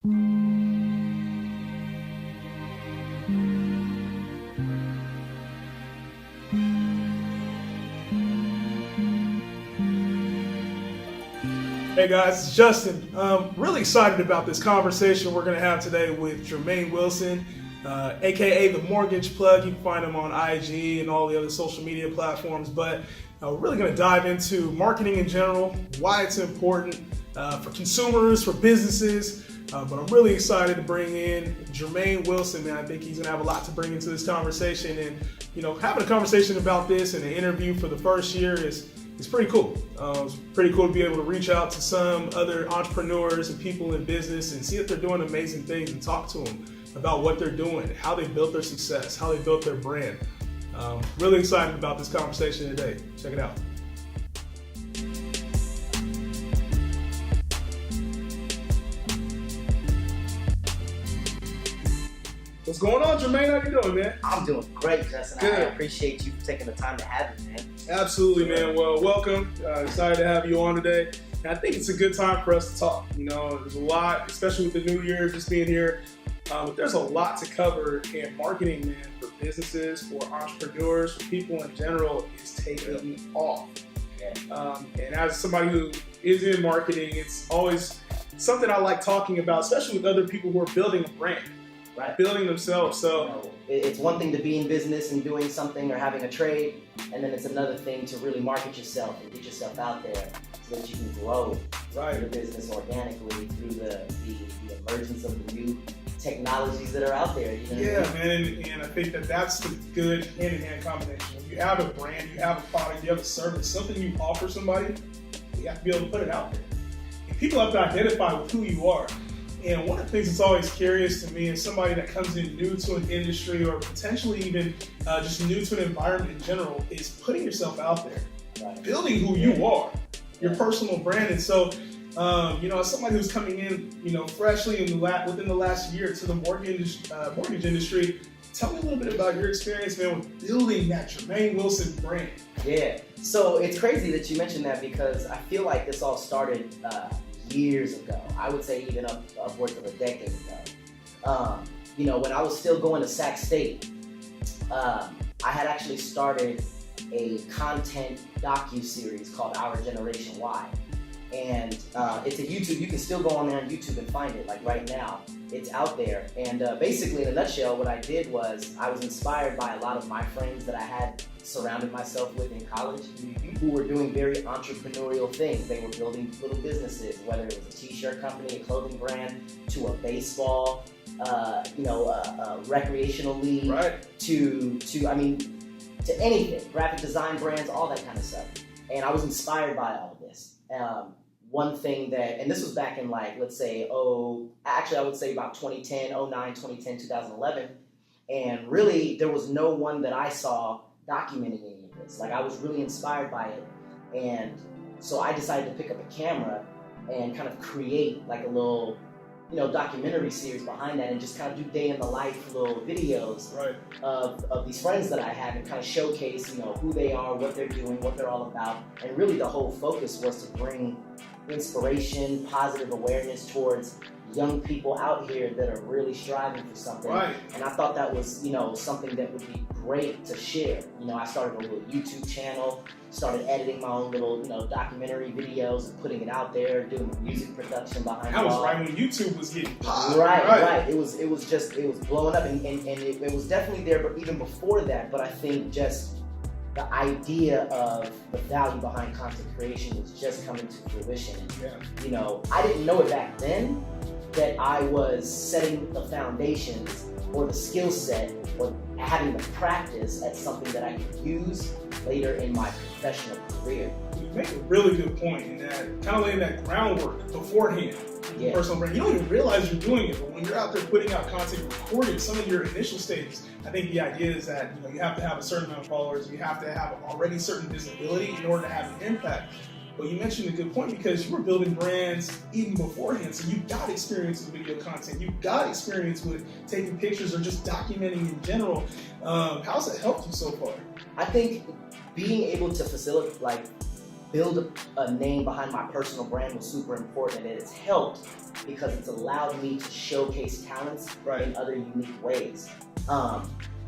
Hey guys, it's Justin. Really excited about this conversation we're going to have today with Jermaine Wilson, aka the Mortgage Plug. You can find him on IG and all the other social media platforms. But we're really going to dive into marketing in general, why it's important for consumers, for businesses. But I'm really excited to bring in Jermaine Wilson, man. I think he's going to have a lot to bring into this conversation. And, you know, having a conversation about this in an interview for the first year is pretty cool. It's pretty cool to be able to reach out to some other entrepreneurs and people in business and see if they're doing amazing things and talk to them about what they're doing, how they built their success, how they built their brand. Really excited about this conversation today. Check it out. What's going on, Jermaine? How you doing, man? I'm doing great, Justin. Good. I appreciate you taking the time to have me, man. Absolutely, man. Well, welcome. Excited to have you on today. And I think it's a good time for us to talk. You know, there's a lot, especially with the new year just being here. But there's a lot to cover, and marketing, man, for businesses, for entrepreneurs, for people in general, is taking off. Yeah. And as somebody who is in marketing, it's always something I like talking about, especially with other people who are building a brand. Right. Building themselves. So you know, it's one thing to be in business and doing something or having a trade, and then it's another thing to really market yourself and get yourself out there so that you can grow your business organically through the emergence of the new technologies that are out there. You know yeah, man, and I think that's the good hand-in-hand combination. When you have a brand, you have a product, you have a service, something you offer somebody, you have to be able to put it out there. And people have to identify with who you are. And one of the things that's always curious to me is somebody that comes in new to an industry or potentially even just new to an environment in general is putting yourself out there, Right. building who you are, your personal brand. And so, you know, as somebody who's coming in, you know, freshly within the last year to the mortgage industry, tell me a little bit about your experience, man, with building that Jermaine Wilson brand. Yeah. So it's crazy that you mentioned that because I feel like this all started years ago. I would say even upwards of a decade ago. You know, when I was still going to Sac State, I had actually started a content docu-series called Our Generation Y. And it's a YouTube, you can still go on there on YouTube and find it, like right now. It's out there. And basically, in a nutshell, what I did was I was inspired by a lot of my friends that I had surrounded myself with in college who were doing very entrepreneurial things. They were building little businesses, whether it was a t-shirt company, a clothing brand, to a baseball, recreational league, Right. to anything, graphic design brands, all that kind of stuff. And I was inspired by all of this. One thing that, and this was back in like, let's say, I would say about 2010, 09, 2010, 2011. And really, there was no one that I saw documenting any of this. Like, I was really inspired by it. And so I decided to pick up a camera and kind of create like a little, you know, documentary series behind that and just kind of do day in the life little videos Right. of these friends that I have and kind of showcase, you know, who they are, what they're doing, what they're all about. And really the whole focus was to bring inspiration, positive awareness towards young people out here that are really striving for something. Right. And I thought that was, you know, something that would be great to share. You know, I started a little YouTube channel, started editing my own little, you know, documentary videos and putting it out there, doing the music production behind That it was all. right when YouTube was getting popped. Right. It was blowing up and it was definitely there, but even before that, but I think just the idea of the value behind content creation was just coming to fruition. Yeah. You know, I didn't know it back then that I was setting the foundations or the skill set or having the practice at something that I could use later in my professional career. You make a really good point in that kind of laying that groundwork beforehand. Yeah. Personal brand. You don't even realize you're doing it, but when you're out there putting out content, recording some of your initial stages, I think the idea is that, you know, you have to have a certain amount of followers, you have to have already certain visibility in order to have an impact. But you mentioned a good point because you were building brands even beforehand, so you've got experience with video content, you've got experience with taking pictures or just documenting in general. How's that helped you so far? I think being able to facilitate, like, build a name behind my personal brand was super important, and it's helped because it's allowed me to showcase talents in other unique ways.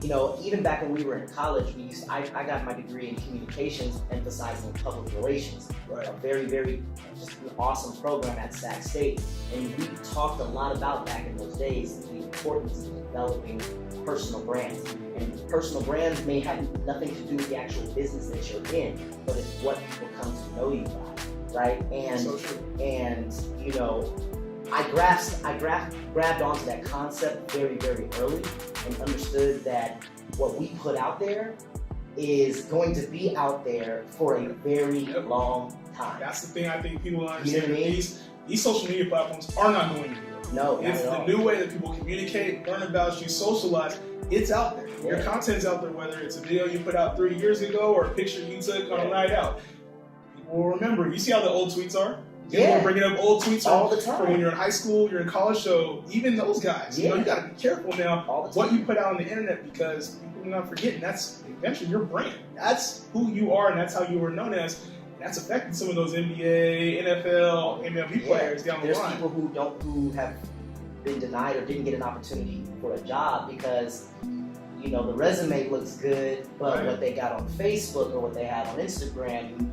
You know, even back when we were in college, I got my degree in communications, emphasizing public relations. A very, very just an awesome program at Sac State. And we talked a lot about back in those days the importance of developing personal brands. And personal brands may have nothing to do with the actual business that you're in, but it's what people come to know you by, right? And you know, I grabbed onto that concept very, very early and understood that what we put out there is going to be out there for a very long time. That's the thing I think people don't understand. You know what I mean? These social media platforms are not going anywhere. No, it's the new way that people communicate, learn about you, socialize. It's out there. Yeah. Your content's out there, whether it's a video you put out 3 years ago or a picture you took on a night out. People will remember. You see how the old tweets are? People are bringing up old tweets all the time. from when you're in high school, you're in college, so even those guys, you know, you gotta be careful now what you put out on the internet, because people are not forgetting that's eventually your brand. That's who you are, and that's how you were known as. That's affecting some of those NBA, NFL, MLB players down the line. There's people who have been denied or didn't get an opportunity for a job because, you know, the resume looks good, but what they got on Facebook or what they have on Instagram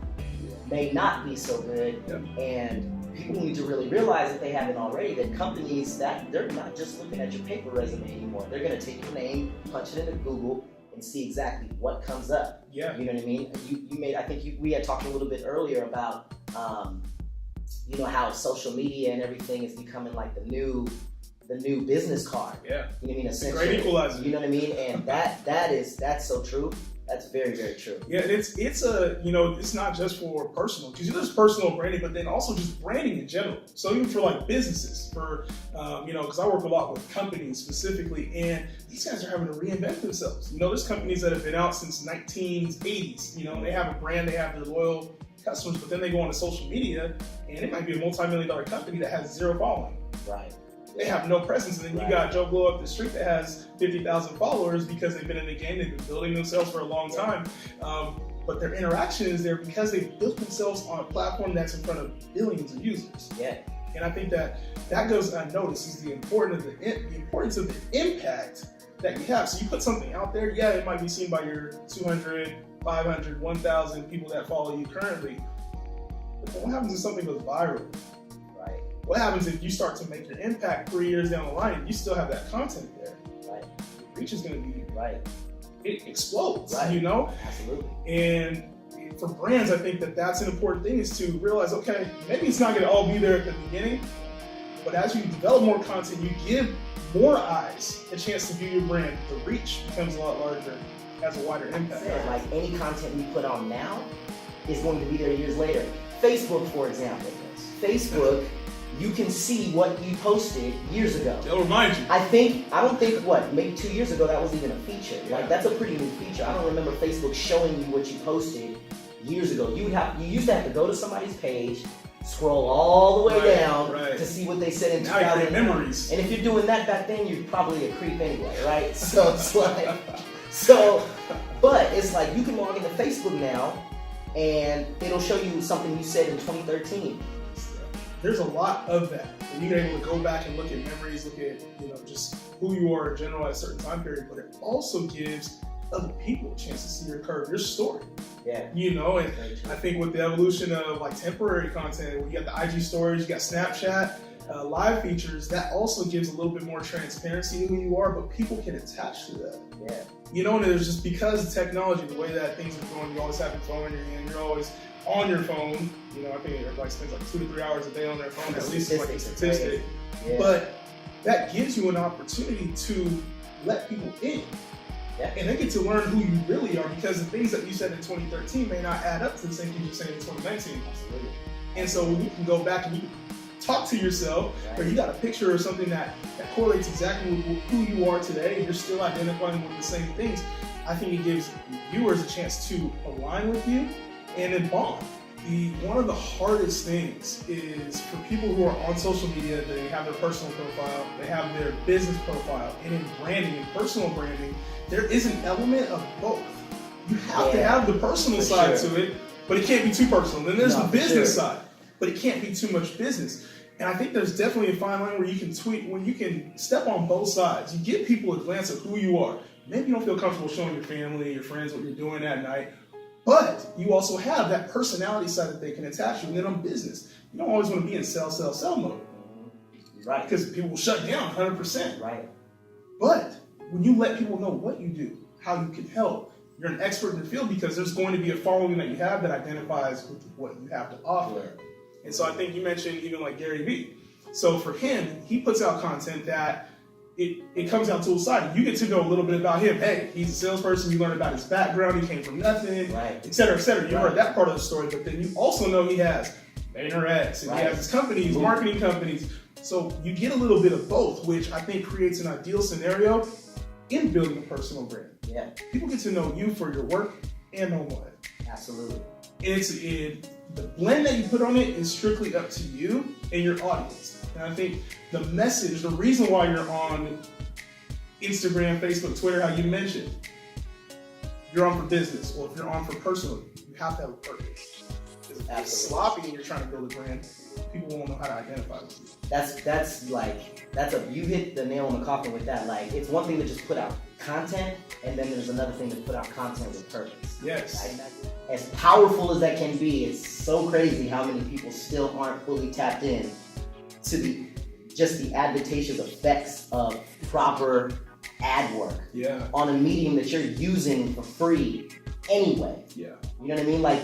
may not be so good. And people need to really realize, if they haven't already, that companies, that they're not just looking at your paper resume anymore. They're going to take your name, punch it into Google, and see exactly what comes up. You know what I mean? We had talked a little bit earlier about, you know, how social media and everything is becoming like the new business card. You know what I mean? Essentially, great equalizer. You know what I mean? And that's so true. That's very, very true. Yeah, it's a, you know, it's not just for personal, because there's personal branding, but then also just branding in general. So even for like businesses, for, you know, because I work a lot with companies specifically, and these guys are having to reinvent themselves. You know, there's companies that have been out since 1980s. You know, they have a brand, they have their loyal customers, but then they go on to social media, and it might be a multi-million-dollar company that has zero following. They have no presence, and then you got Joe Blow up the street that has 50,000 followers because they've been in the game, they've been building themselves for a long time. But their interaction is there because they've built themselves on a platform that's in front of billions of users. And I think that goes unnoticed, is the importance of the impact that you have. So you put something out there, it might be seen by your 200, 500, 1,000 people that follow you currently. But what happens if something goes viral? What happens if you start to make your impact 3 years down the line and you still have that content there? Your reach is going to be, it explodes, you know? Absolutely. And for brands, I think that's an important thing, is to realize, okay, maybe it's not going to all be there at the beginning, but as you develop more content, you give more eyes a chance to view your brand. The reach becomes a lot larger, has a wider impact. Like any content we put on now is going to be there years later. Facebook, for example. Facebook, you can see what you posted years ago. They'll remind you. I don't think maybe 2 years ago that was even a feature. Like, that's a pretty new feature. I don't remember Facebook showing you what you posted years ago. You used to have to go to somebody's page, scroll all the way down to see what they said in 2000. Memories. And if you're doing that back then, you're probably a creep anyway, right? So it's like, but it's like you can log into Facebook now, and it'll show you something you said in 2013. There's a lot of that. And you're able to go back and look at memories, look at, you know, just who you are in general at a certain time period, but it also gives other people a chance to see your curve, your story. You know, and I think with the evolution of like temporary content, when you got the IG stories, you got Snapchat, live features, that also gives a little bit more transparency to who you are, but people can attach to that. You know, and there's just, because of technology, the way that things are going, you always have your phone in your hand, you're always on your phone. You know, I think everybody spends like 2 to 3 hours a day on their phone, at least it's like a statistic. But that gives you an opportunity to let people in. And they get to learn who you really are, because the things that you said in 2013 may not add up to the same things you're saying in 2019. And so when you can go back and you can talk to yourself, or you got a picture or something that correlates exactly with who you are today, and you're still identifying with the same things, I think it gives viewers a chance to align with you and then bond. One of the hardest things is for people who are on social media, they have their personal profile, they have their business profile, and in branding and personal branding, there is an element of both. You have to have the personal side to it, but it can't be too personal. Then there's No, the for business sure. side, but it can't be too much business. And I think there's definitely a fine line where you can tweet, where you can step on both sides. You give people a glance of who you are. Maybe you don't feel comfortable showing your family, your friends what you're doing at night, but you also have that personality side that they can attach you. And then on business, you don't always want to be in sell mode. Right. Because people will shut down 100%. Right. But when you let people know what you do, how you can help, you're an expert in the field because there's going to be a following that you have that identifies with what you have to offer. And so I think you mentioned even like Gary Vee. So for him, he puts out content that it comes out tool-sided. You get to know a little bit about him. Hey, he's a salesperson. You learn about his background. He came from nothing, et cetera, et cetera. You heard that part of the story, but then you also know he has VaynerX, and he has his companies, marketing companies. So you get a little bit of both, which I think creates an ideal scenario in building a personal brand. Yeah. People get to know you for your work and no more. Absolutely. The blend that you put on it is strictly up to you and your audience. And I think the message, the reason why you're on Instagram, Facebook, Twitter, how you mentioned, you're on for business, or if you're on for personal, you have to have a purpose. If it's sloppy and you're trying to build a brand, people won't know how to identify with you. You hit the nail on the coffin with that. Like, it's one thing to just put out content, and then there's another thing to put out content with purpose. Yes. As powerful as that can be, it's so crazy how many people still aren't fully tapped in to the advantageous effects of proper ad work on a medium that you're using for free anyway. Yeah. You know what I mean? Like,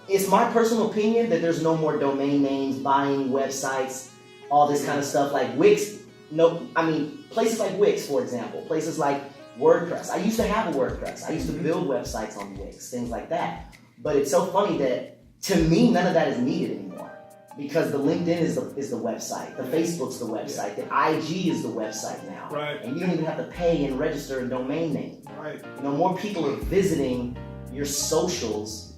it's my personal opinion that there's no more domain names, buying websites, all this kind of stuff. Like Wix, places like Wix, for example, places like WordPress. I used to have a WordPress. I used to build websites on Wix, things like that. But it's so funny that, to me, none of that is needed anymore. Because the LinkedIn is the website, the Facebook's the website, the IG is the website now. Right. And you don't even have to pay and register a domain name. Right. More people are visiting your socials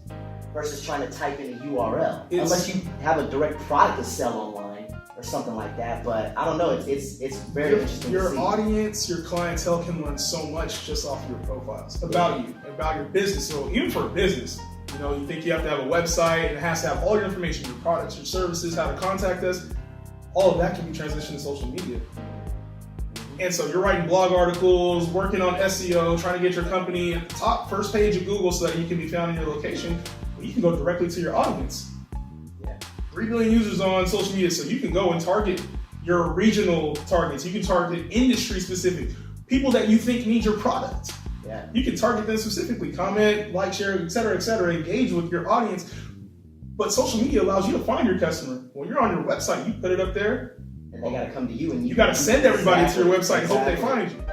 versus trying to type in a URL. Unless you have a direct product to sell online or something like that. But I don't know, it's very interesting. Your audience, your clientele can learn so much just off your profiles about you, about your business. So even for a business, you think you have to have a website and it has to have all your information, your products, your services, how to contact us. All of that can be transitioned to social media. And so you're writing blog articles, working on SEO, trying to get your company at the top first page of Google so that you can be found in your location. Well, you can go directly to your audience. 3 billion users on social media, so you can go and target your regional targets. You can target industry specific, people that you think need your product. Yeah. You can target them specifically, comment, like, share, et cetera, engage with your audience. But social media allows you to find your customer. When you're on your website, you put it up there. And they got to come to you. And you got to send everybody to your website and hope they find you.